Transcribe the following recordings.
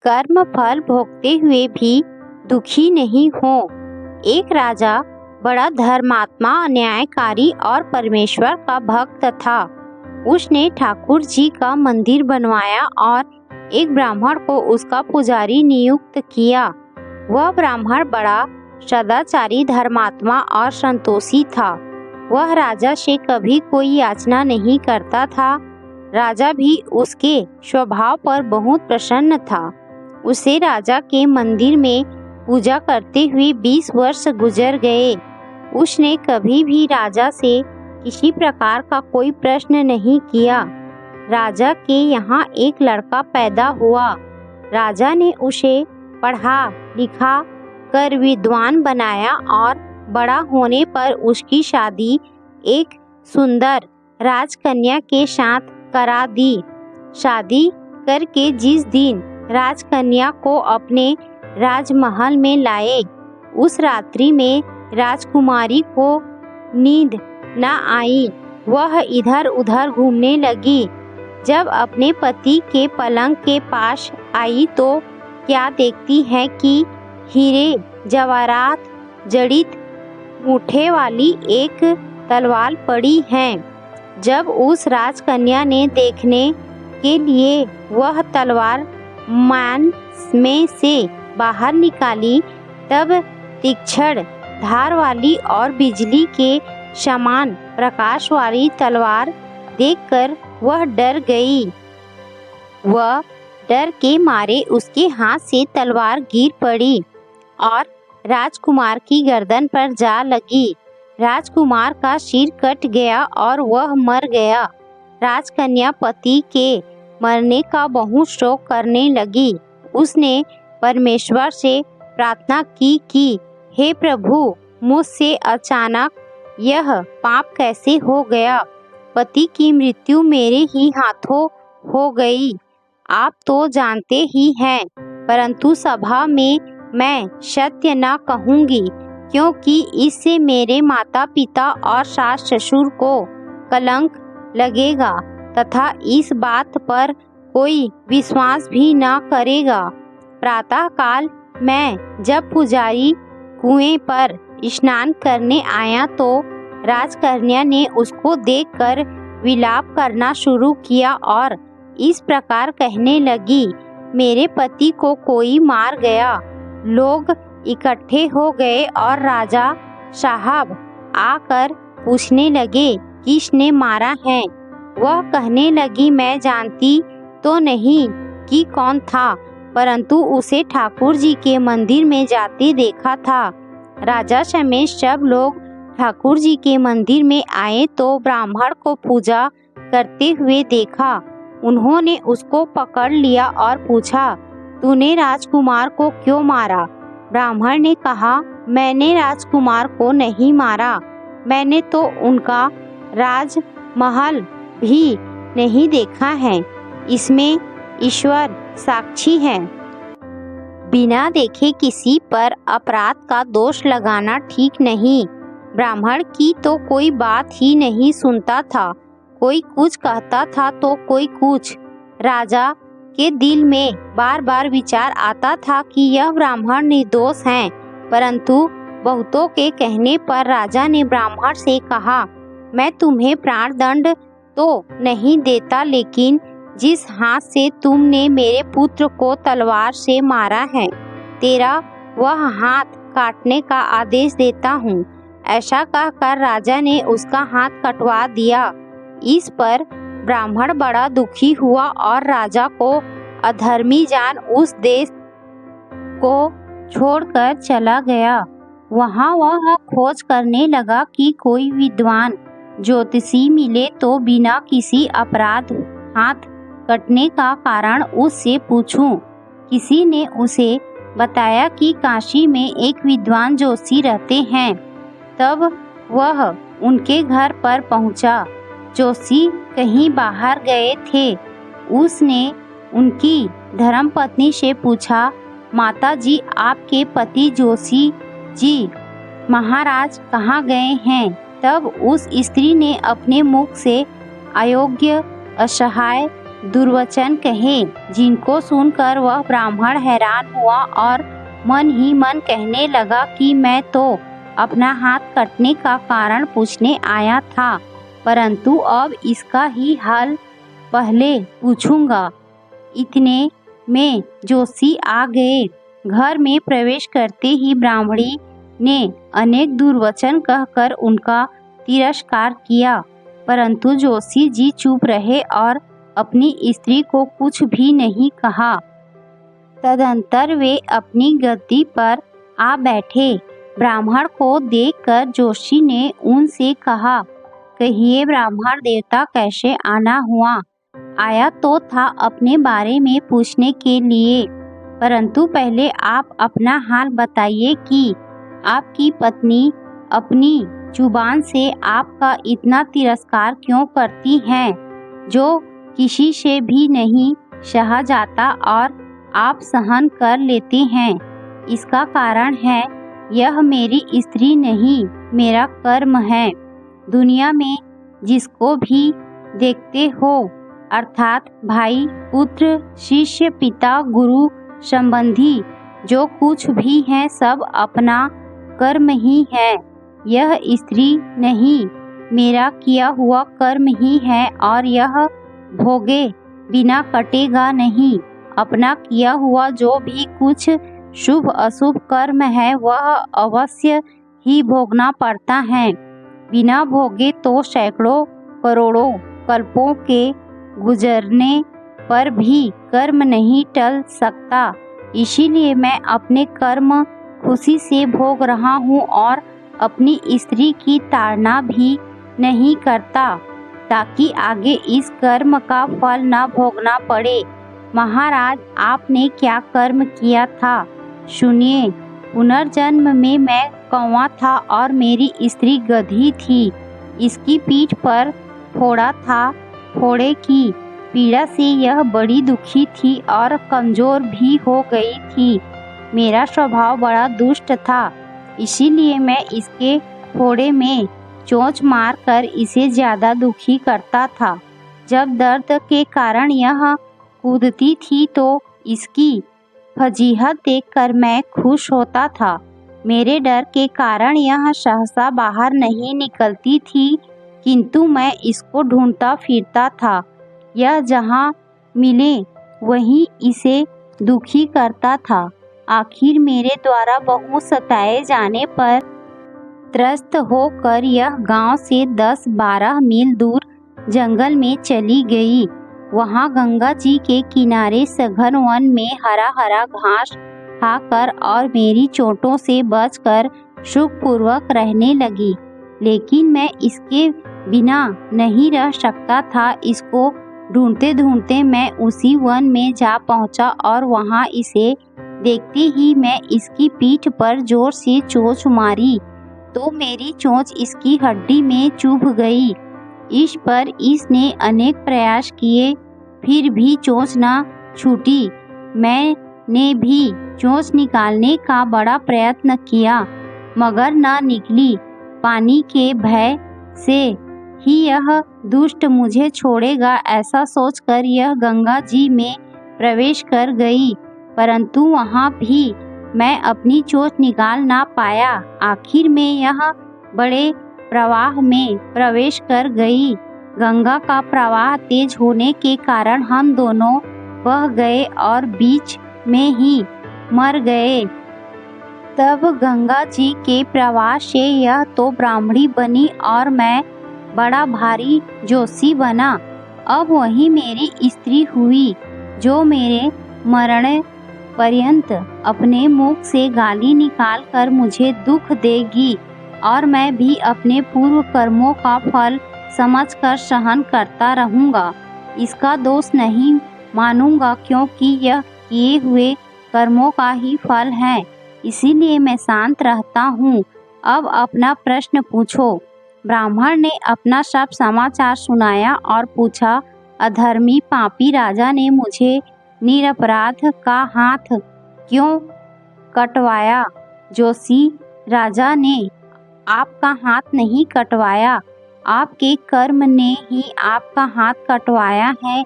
कर्म फल भोगते हुए भी दुखी नहीं हो। एक राजा बड़ा धर्मात्मा, न्यायकारी और परमेश्वर का भक्त था। उसने ठाकुर जी का मंदिर बनवाया और एक ब्राह्मण को उसका पुजारी नियुक्त किया। वह ब्राह्मण बड़ा सदाचारी, धर्मात्मा और संतोषी था। वह राजा से कभी कोई याचना नहीं करता था। राजा भी उसके स्वभाव पर बहुत प्रसन्न था। उसे राजा के मंदिर में पूजा करते हुए 20 वर्ष गुजर गए। उसने कभी भी राजा से किसी प्रकार का कोई प्रश्न नहीं किया। राजा के यहाँ एक लड़का पैदा हुआ। राजा ने उसे पढ़ा लिखा कर विद्वान बनाया और बड़ा होने पर उसकी शादी एक सुंदर राजकन्या के साथ करा दी। शादी करके जिस दिन राजकन्या को अपने राजमहल में लाए, उस रात्रि में राजकुमारी को नींद न आई। वह इधर उधर घूमने लगी। जब अपने पति के पलंग के पास आई तो क्या देखती है कि हीरे जवाहरात जड़ित मूठे वाली एक तलवार पड़ी है। जब उस राजकन्या ने देखने के लिए वह तलवार मान में से बाहर निकाली, तब तीक्ष्ण धार वाली और बिजली के समान प्रकाश वाली तलवार देखकर वह डर गई। वह डर के मारे उसके हाथ से तलवार गिर पड़ी और राजकुमार की गर्दन पर जा लगी। राजकुमार का सिर कट गया और वह मर गया। राजकन्या पति के मरने का बहुत शोक करने लगी। उसने परमेश्वर से प्रार्थना की कि हे प्रभु, मुझसे अचानक यह पाप कैसे हो गया? पति की मृत्यु मेरे ही हाथों हो गई। आप तो जानते ही हैं, परंतु सभा में मैं सत्य न कहूँगी, क्योंकि इससे मेरे माता पिता और सास ससुर को कलंक लगेगा तथा इस बात पर कोई विश्वास भी न करेगा। प्रातः काल मैं जब पुजारी कुएं पर स्नान करने आया तो राजकन्या ने उसको देखकर विलाप करना शुरू किया और इस प्रकार कहने लगी, मेरे पति को कोई मार गया। लोग इकट्ठे हो गए और राजा साहब आकर पूछने लगे, किसने मारा है? वह कहने लगी, मैं जानती तो नहीं कि कौन था, परंतु उसे ठाकुर जी के मंदिर में जाते देखा था। राजा समेत सब लोग ठाकुर जी के मंदिर में आए तो ब्राह्मण को पूजा करते हुए देखा। उन्होंने उसको पकड़ लिया और पूछा, तूने राजकुमार को क्यों मारा? ब्राह्मण ने कहा, मैंने राजकुमार को नहीं मारा। मैंने तो उनका राजमहल भी नहीं देखा है। इसमें ईश्वर साक्षी है। बिना देखे किसी पर अपराध का दोष लगाना ठीक नहीं। ब्राह्मण की तो कोई बात ही नहीं सुनता था। कोई कुछ कहता था तो कोई कुछ। राजा के दिल में बार बार विचार आता था कि यह ब्राह्मण निर्दोष हैं, परंतु बहुतों के कहने पर राजा ने ब्राह्मण से कहा, मैं तुम्हें प्राण दंड तो नहीं देता, लेकिन जिस हाथ से तुमने मेरे पुत्र को तलवार से मारा है, तेरा वह हाथ काटने का आदेश देता हूँ। ऐसा कहकर राजा ने उसका हाथ कटवा दिया। इस पर ब्राह्मण बड़ा दुखी हुआ और राजा को अधर्मी जान उस देश को छोड़कर चला गया। वहाँ वह खोज करने लगा कि कोई विद्वान ज्योतिषी मिले तो बिना किसी अपराध हाथ कटने का कारण उससे पूछूं। किसी ने उसे बताया कि काशी में एक विद्वान जोशी रहते हैं। तब वह उनके घर पर पहुंचा। जोशी कहीं बाहर गए थे। उसने उनकी धर्मपत्नी से पूछा, माता जी, आपके पति जोशी जी महाराज कहाँ गए हैं? तब उस स्त्री ने अपने मुख से अयोग्य, असहाय, दुर्वचन कहे, जिनको सुनकर वह ब्राह्मण हैरान हुआ और मन ही मन कहने लगा कि मैं तो अपना हाथ कटने का कारण पूछने आया था, परंतु अब इसका ही हाल पहले पूछूंगा। इतने में जोशी आ गए। घर में प्रवेश करते ही ब्राह्मणी ने अनेक दुर्वचन कहकर उनका तिरस्कार किया, परंतु जोशी जी चुप रहे और अपनी स्त्री को कुछ भी नहीं कहा। तदंतर वे अपनी गद्दी पर आ बैठे। ब्राह्मण को देखकर जोशी ने उनसे कहा, कहिए ब्राह्मण देवता कैसे आना हुआ? आया तो था अपने बारे में पूछने के लिए, परंतु पहले आप अपना हाल बताइए कि आपकी पत्नी अपनी जुबान से आपका इतना तिरस्कार क्यों करती हैं, जो किसी से भी नहीं सहा जाता और आप सहन कर लेते हैं। इसका कारण है यह मेरी स्त्री नहीं, मेरा कर्म है। दुनिया में जिसको भी देखते हो, अर्थात भाई, पुत्र, शिष्य, पिता, गुरु, संबंधी, जो कुछ भी है सब अपना कर्म ही है। यह स्त्री नहीं, मेरा किया हुआ कर्म ही है और यह भोगे बिना कटेगा नहीं। अपना किया हुआ जो भी कुछ शुभ अशुभ कर्म है वह अवश्य ही भोगना पड़ता है। बिना भोगे तो सैकड़ों करोड़ों कल्पों के गुजरने पर भी कर्म नहीं टल सकता। इसीलिए मैं अपने कर्म खुशी से भोग रहा हूँ और अपनी स्त्री की ताड़ना भी नहीं करता, ताकि आगे इस कर्म का फल न भोगना पड़े। महाराज, आपने क्या कर्म किया था? सुनिए, पुनर्जन्म में मैं कौवा था और मेरी स्त्री गधी थी। इसकी पीठ पर फोड़ा था। फोड़े की पीड़ा से यह बड़ी दुखी थी और कमजोर भी हो गई थी। मेरा स्वभाव बड़ा दुष्ट था, इसीलिए मैं इसके फोड़े में चोंच मारकर इसे ज्यादा दुखी करता था। जब दर्द के कारण यह कूदती थी तो इसकी फजीहत देखकर मैं खुश होता था। मेरे डर के कारण यह सहसा बाहर नहीं निकलती थी, किंतु मैं इसको ढूंढता फिरता था। यह जहाँ मिले वहीं इसे दुखी करता था। आखिर मेरे द्वारा बहुत सताए जाने पर त्रस्त होकर यह गांव से 10-12 मील दूर जंगल में चली गई। वहां गंगा जी के किनारे सघन वन में हरा हरा घास खाकर और मेरी चोटों से बचकर सुखपूर्वक रहने लगी। लेकिन मैं इसके बिना नहीं रह सकता था। इसको ढूंढते ढूंढते मैं उसी वन में जा पहुंचा और वहां इसे देखते ही मैं इसकी पीठ पर जोर से चोंच मारी तो मेरी चोंच इसकी हड्डी में चुभ गई। इस पर इसने अनेक प्रयास किए, फिर भी चोंच न छूटी। मैंने भी चोंच निकालने का बड़ा प्रयत्न किया, मगर न निकली। पानी के भय से ही यह दुष्ट मुझे छोड़ेगा ऐसा सोचकर यह गंगा जी में प्रवेश कर गई, परंतु वहां भी मैं अपनी चोंच निकाल ना पाया। आखिर में यह बड़े प्रवाह में प्रवेश कर गई। गंगा का प्रवाह तेज होने के कारण हम दोनों बह गए और बीच में ही मर गए। तब गंगा जी के प्रवाह से यह तो ब्राह्मणी बनी और मैं बड़ा भारी जोशी बना। अब वही मेरी स्त्री हुई जो मेरे मरण पर्यंत अपने मुख से गाली निकालकर मुझे दुख देगी और मैं भी अपने पूर्व कर्मों का फल समझकर सहन करता रहूँगा। इसका दोष नहीं मानूंगा, क्योंकि यह किए हुए कर्मों का ही फल है। इसीलिए मैं शांत रहता हूँ। अब अपना प्रश्न पूछो। ब्राह्मण ने अपना सब समाचार सुनाया और पूछा, अधर्मी पापी राजा ने मुझे निरपराध का हाथ क्यों कटवाया? जोशी राजा ने आपका हाथ नहीं कटवाया, आपके कर्म ने ही आपका हाथ कटवाया है।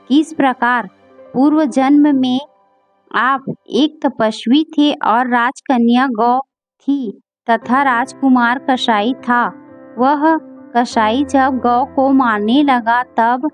किस प्रकार पूर्व जन्म में आप एक तपस्वी थे और राजकन्या गौ थी तथा राजकुमार कसाई था। वह कसाई जब गौ को मारने लगा तब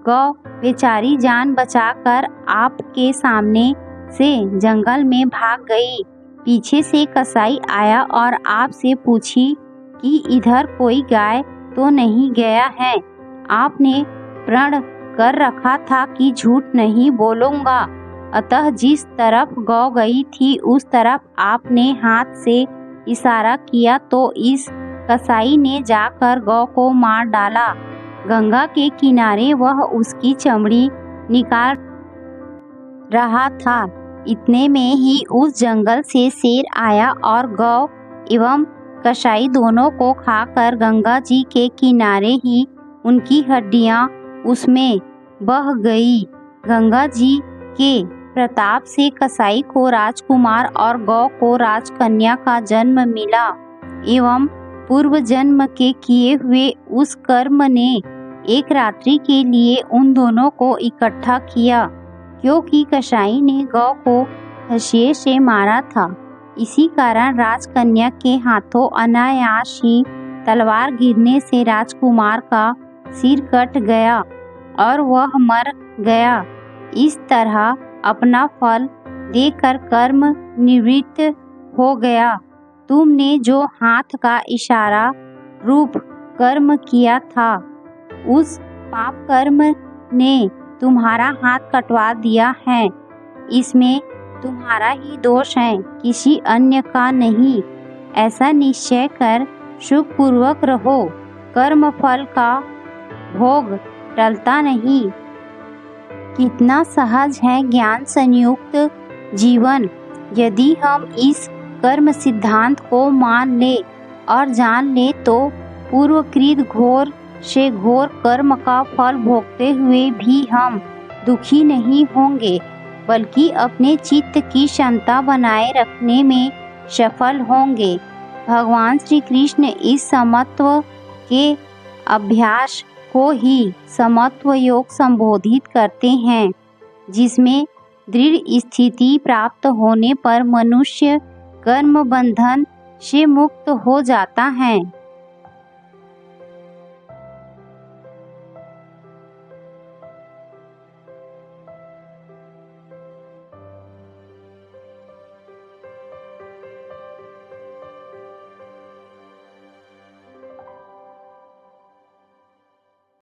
गौ बेचारी जान बचाकर आपके सामने से जंगल में भाग गई। पीछे से कसाई आया और आपसे पूछी कि इधर कोई गाय तो नहीं गया है। आपने प्रण कर रखा था कि झूठ नहीं बोलूँगा, अतः जिस तरफ गौ गई थी उस तरफ आपने हाथ से इशारा किया तो इस कसाई ने जाकर गौ को मार डाला। गंगा के किनारे वह उसकी चमड़ी निकाल रहा था। इतने में ही उस जंगल से शेर आया और गौ एवं कसाई दोनों को खाकर गंगा जी के किनारे ही उनकी हड्डियां उसमें बह गई। गंगा जी के प्रताप से कसाई को राजकुमार और गौ को राजकन्या का जन्म मिला एवं पूर्व जन्म के किए हुए उस कर्म ने एक रात्रि के लिए उन दोनों को इकट्ठा किया, क्योंकि कसाई ने गौ को हंसिए से मारा था। इसी कारण राजकन्या के हाथों अनायास ही तलवार गिरने से राजकुमार का सिर कट गया और वह मर गया। इस तरह अपना फल देकर कर्म निवृत्त हो गया। तुमने जो हाथ का इशारा रूप कर्म किया था, उस पाप कर्म ने तुम्हारा हाथ कटवा दिया है। इसमें तुम्हारा ही दोष है, किसी अन्य का नहीं। ऐसा निश्चय कर शुभ पूर्वक रहो। कर्म फल का भोग टलता नहीं। कितना सहज है ज्ञान संयुक्त जीवन। यदि हम इस कर्म सिद्धांत को मान ले और जान ले तो पूर्वकृत घोर से घोर कर्म का फल भोगते हुए भी हम दुखी नहीं होंगे, बल्कि अपने चित्त की शांति बनाए रखने में सफल होंगे। भगवान श्री कृष्ण इस समत्व के अभ्यास को ही समत्व योग संबोधित करते हैं, जिसमें दृढ़ स्थिति प्राप्त होने पर मनुष्य कर्म बंधन से मुक्त हो जाता है।